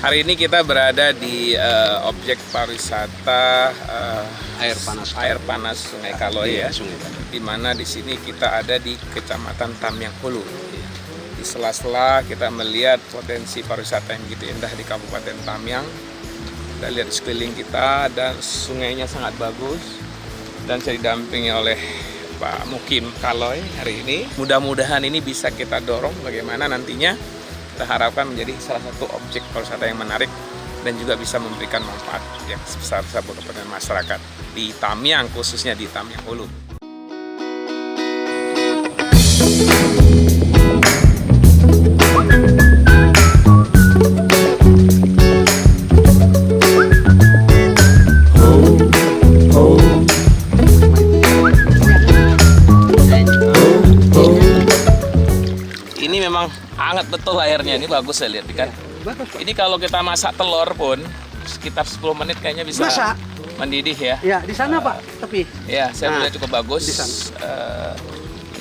Hari ini kita berada di objek pariwisata air panas Sungai Kaloy ya. Sungai. Di mana di sini kita ada di Kecamatan Tamyang Hulu. Di sela-sela kita melihat potensi pariwisata yang begitu indah di Kabupaten Tamyang. Kita lihat di sekeliling kita dan sungainya sangat bagus. Dan saya didampingi oleh Pak Mukim Kaloy hari ini. Mudah-mudahan ini bisa kita dorong bagaimana nantinya kita harapkan menjadi salah satu objek pariwisata yang menarik dan juga bisa memberikan manfaat yang sebesar-besar kepada masyarakat di Tamyang, khususnya di Tamyang Hulu. Ini memang hangat betul airnya, ini bagus saya lihat kan. Ini kalau kita masak telur pun sekitar 10 menit kayaknya bisa mendidih ya. Ya, di sana Pak, tepi. Ya, saya melihat cukup bagus. Di sana.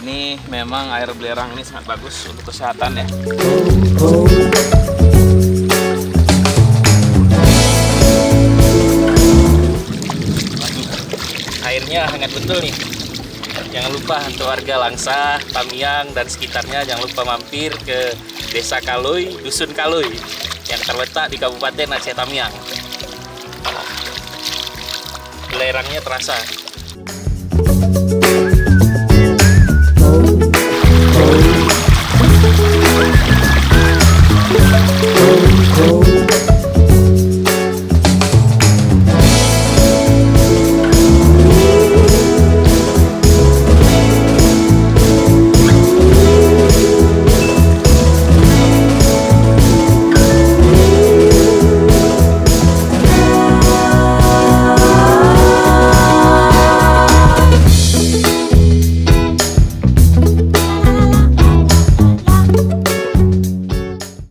Ini memang air belerang ini sangat bagus untuk kesehatan ya. Airnya hangat betul nih. Jangan lupa untuk warga Langsa, Tamyang dan sekitarnya jangan lupa mampir ke Desa Kaloy, Dusun Kaloy yang terletak di Kabupaten Aceh Tamyang. Belerangnya terasa. Oh